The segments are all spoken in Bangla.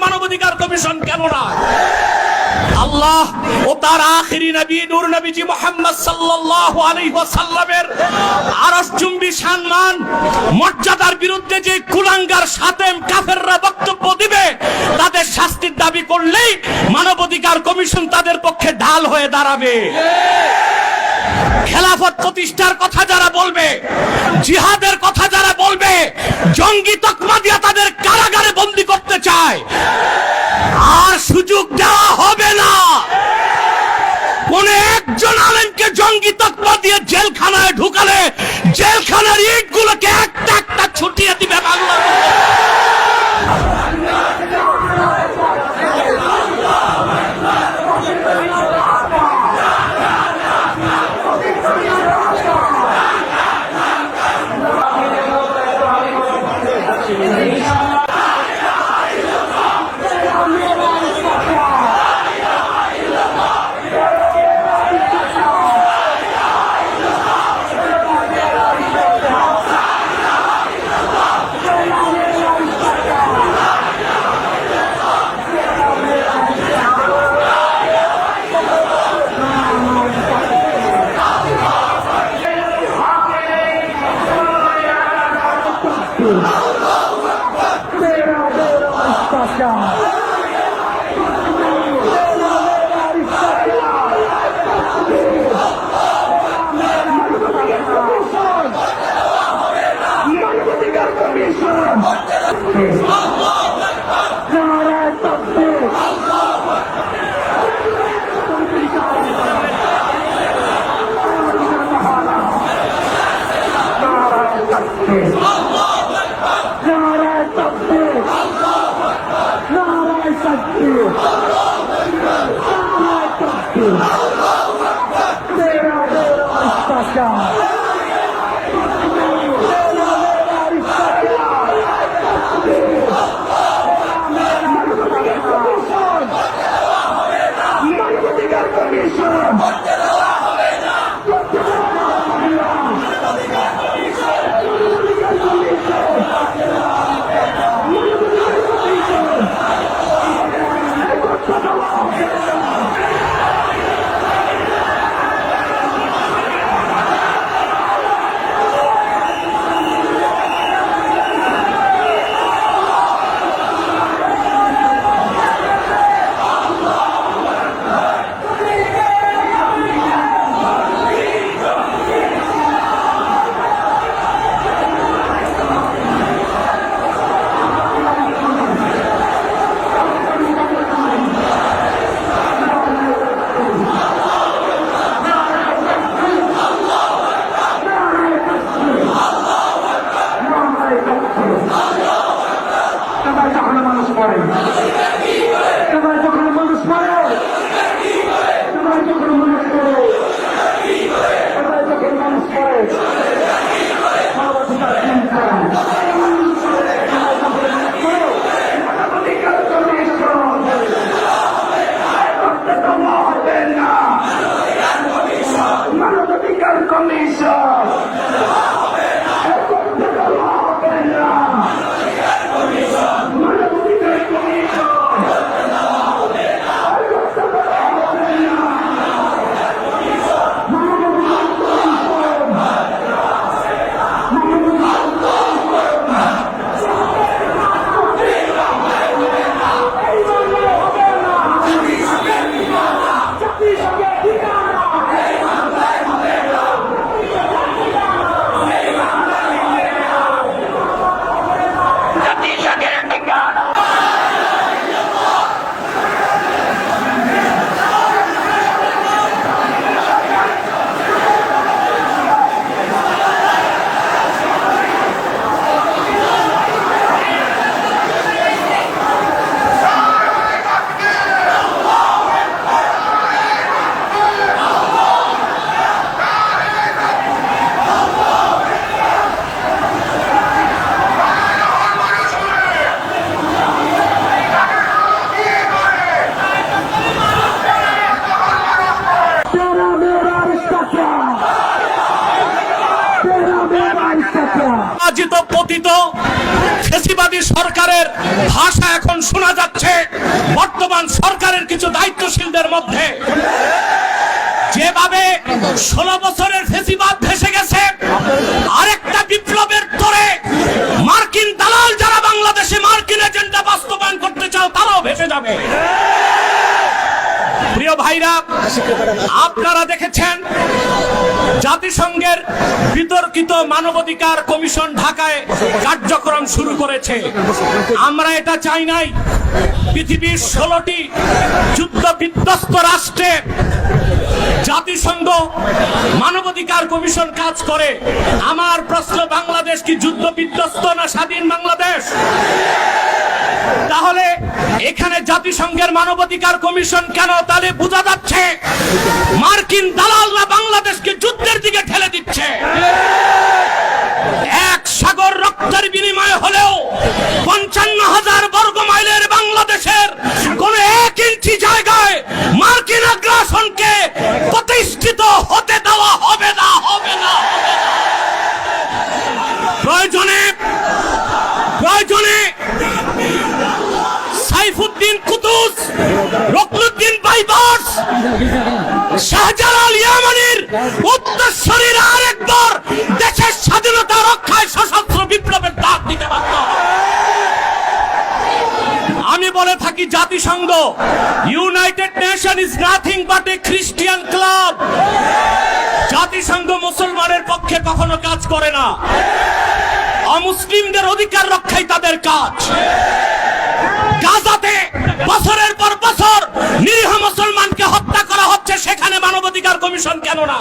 মানবাধিকার কমিশন কেন না? আল্লাহ ও তার আখিরি নবী নূর নবীজি মুহাম্মদ সাল্লাল্লাহু আলাইহি ওয়াসাল্লামের আরশচুম্বী সম্মান মর্যাদার বিরুদ্ধে যে কুলাঙ্গার শাতেম কাফেররা বক্তব্য দিবে, তাদের শাস্তির দাবি করলেই মানবাধিকার কমিশন তাদের পক্ষে ঢাল হয়ে দাঁড়াবে। খেলাফত প্রতিষ্ঠার কথা যারা বলবে, জিহাদের কথা যারা বলবে, জঙ্গি তকমা দিয়ে তাদের কারাগারে বন্দী করতে চায়, আর সুযোগ দেওয়া হবে না। কোন একজন আলেমকে জঙ্গি তকমা দিয়ে জেলখানায় ঢুকালে জেলখানার ইটগুলোকে একটা একটা ছুটিয়ে দিবে বাংলা। ফ্যাসিবাদী সরকারের ভাষা এখন শোনা যাচ্ছে বর্তমান সরকারের কিছু দায়িত্বশীলদের মধ্যে। যেভাবে 16 বছরের ফ্যাসিবাদ ভেসে গেছে, আরেকটা বিপ্লবের তোরে মার্কিন দালাল যারা বাংলাদেশে মার্কিন এজেন্ডা বাস্তবায়ন করতে চাও তারাও ভেসে যাবে। প্রিয় ভাইরা, আপনারা দেখেছেন জাতিসংঘের বিতর্কিত মানবাধিকার কমিশন ঢাকায় কার্যক্রম শুরু করেছে। আমরা এটা চাই নাই। পৃথিবীর 16টি যুদ্ধ বিধ্বস্ত রাষ্ট্রে জাতিসংঘ মানবাধিকার কমিশন কাজ করে। আমার প্রশ্ন, বাংলাদেশ কি যুদ্ধ বিধ্বস্ত না স্বাধীন বাংলাদেশ? তাহলে এখানে জাতিসংঘের মানবাধিকার কমিশন কেন? তাহলে বোঝা যাচ্ছে মার্কিন দালালরা বাংলাদেশকে যুদ্ধের দিকে ঠেলে দিচ্ছে। এক সাগর রক্তের বিনিময়ে হলেও 55,000 বর্গ মাইলের বাংলাদেশের কোন 1 ইঞ্চি জায়গায় মার্কিন আগ্রাসনকে প্রতিষ্ঠিত হতে দেওয়া হবে না, হবে না। প্রয়োজনে সাইফুদ্দিন কুতুস, রুকনুদ্দিন বাইবার্স, শাহজালাল ইয়ামানির উত্তরসূরিরা আরেকবার দেশের স্বাধীনতা রক্ষায় সশস্ত্র বিপ্লবের ডাক দিতে বাধ্য। আমি বলে থাকি জাতিসংঘ, United nation is nothing but A Christian club. জাতিসংঘ মুসলমানের পক্ষে কখনো কাজ করে না। অমুসলিমদের অধিকার রক্ষাই তাদের কাজ। গাজাতে বছরের পর বছর নিরীহ মুসলমানকে হত্যা করা হচ্ছে, সেখানে মানবাধিকার কমিশন কেন না?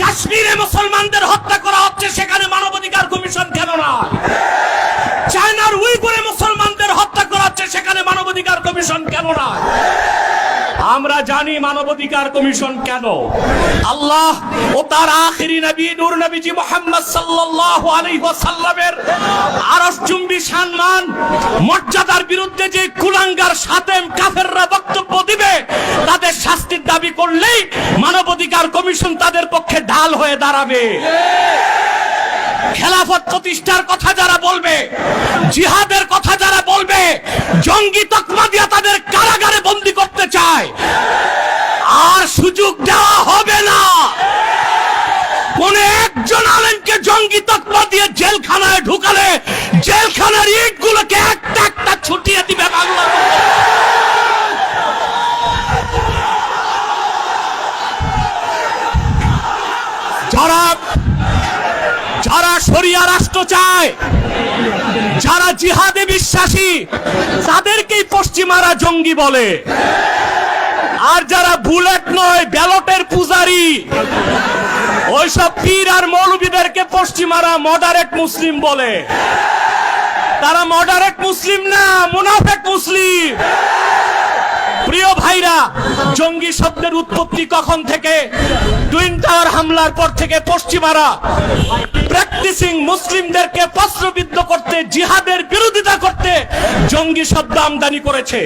কাশ্মীরে মুসলমানদের হত্যা করা হচ্ছে, সেখানে মানবাধিকার কমিশন কেন না? চায়নার উইগুরে মুসলমানদের হত্যা করা হচ্ছে, সেখানে মানবাধিকার কমিশন কেন না? আমরা জানি মানবাধিকার কমিশন কেন। আল্লাহ ও তার আখিরি নবী নূর নবীজি মুহাম্মদ সাল্লাল্লাহু আলাইহি ওয়াসাল্লামের আরশচুম্বী সম্মান মর্যাদার বিরুদ্ধে যে কুলাঙ্গার শাতেম কাফেররা বক্তব্য দিবে, তাদের শাস্তির দাবি করলেই মানবাধিকার কমিশন তাদের পক্ষে ঢাল হয়ে দাঁড়াবে। খেলাফত প্রতিষ্ঠার কথা যারা বলবে, জিহাদের কথা যারা বলবে, জঙ্গি তকমা দিয়া তাদের কারাগারে বন্দী করতে চায়, আর সুযোগ দেওয়া হবে না। কোন একজন আলেমকে জঙ্গি তকমা দিয়ে জেলখানায় ঢুকালে জেলখানার ইটগুলোকে একটা একটা ছুটিয়ে দিবে বাংলা। যারা শরিয়া রাষ্ট্র চায়, যারা জিহাদে বিশ্বাসী, তাদেরকেই পশ্চিমারা জঙ্গি বলে। আর যারা বুলেট নয়, ব্যালটের পূজারি, ওইসব পীর আর মৌলবীদেরকে পশ্চিমারা মডারেট মুসলিম বলে। তারা মডারেট মুসলিম না, মুনাফেক মুসলিম। প্রিয় ভাইরা, জঙ্গি শব্দের উৎপত্তি কখন থেকে? টুইন টাওয়ার হামলার পর থেকে পশ্চিমারা প্র্যাকটিসিং মুসলিমদেরকে প্রশ্নবিদ্ধ করতে, জিহাদের বিরোধিতা করতে জঙ্গি শব্দ আমদানি করেছে।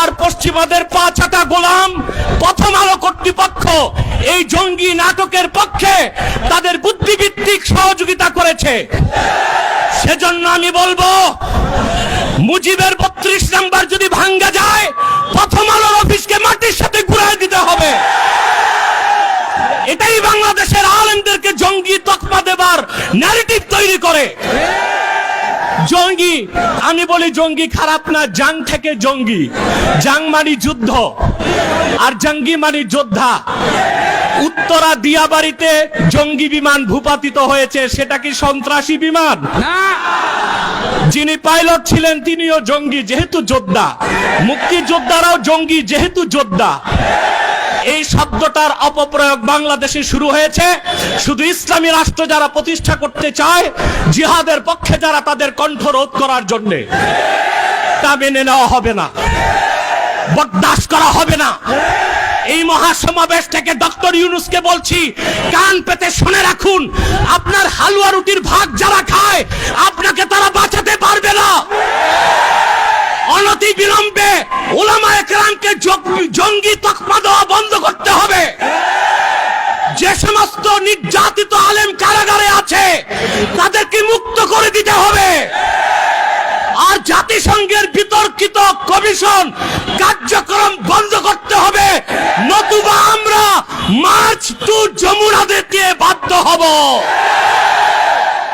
আর পশ্চিমাদের পাঁচাটা গোলাম প্রথম আলো কর্তৃপক্ষ এই জঙ্গি নাটকের পক্ষে তাদের বুদ্ধিভিত্তিক সহযোগিতা করেছে। সেজন্য আমি বলবো, মুজিবের 32 নাম্বার যদি ভাঙ্গা যায়, প্রথম আলোর অফিসকে মাটির সাথে ঘুরাই দিতে হবে। এটাই বাংলাদেশের আলেমদেরকে জঙ্গি তকমা দেবার ন্যারেটিভ তৈরি করে। জঙ্গি, আমি বলি জঙ্গি খারাপ না, জাং থেকে জঙ্গি। জাং মানে যুদ্ধ, আর জঙ্গি মানে যোদ্ধা। উত্তরা দিয়াবাড়িতে জঙ্গি বিমান ভূপাতিত হয়েছে, সেটা কি সন্ত্রাসী বিমান? না। যিনি পাইলট ছিলেন তিনিও জঙ্গি, যেহেতু যোদ্ধা। মুক্তিযোদ্ধারাও জঙ্গি, যেহেতু যোদ্ধা। এই শব্দটার অপপ্রয়োগ বাংলাদেশে শুরু হয়েছে শুধু ইসলামী রাষ্ট্র যারা প্রতিষ্ঠা করতে চায়, জিহাদের পক্ষে যারা, তাদের কণ্ঠ রোধ করার জন্য। তা মেনে নেওয়া হবে না, বরদাস্ত করা হবে না। এই মহাসমাবেশ থেকে ডক্টর ইউনূসকে বলছি, কান পেতে শুনে রাখুন, আপনার হালুয়া রুটির ভাগ যারা খায়, আপনাকে তারা বাঁচাতে পারবে না। অনতি বিলম্বে উলামায়ে কেরামকে জঙ্গি তকমা দেওয়া বন্ধ করতে হবে। যে সমস্ত নির্যাতিত আলেম কারাগারে আছে তাদেরকে মুক্ত করে দিতে হবে। আর জাতিসংঘের বিতর্কিত কমিশন কার্যক্রম বন্ধ করতে হবে, নতুবা আমরা মার্চ টু যমুনা দিতে বাধ্য হব।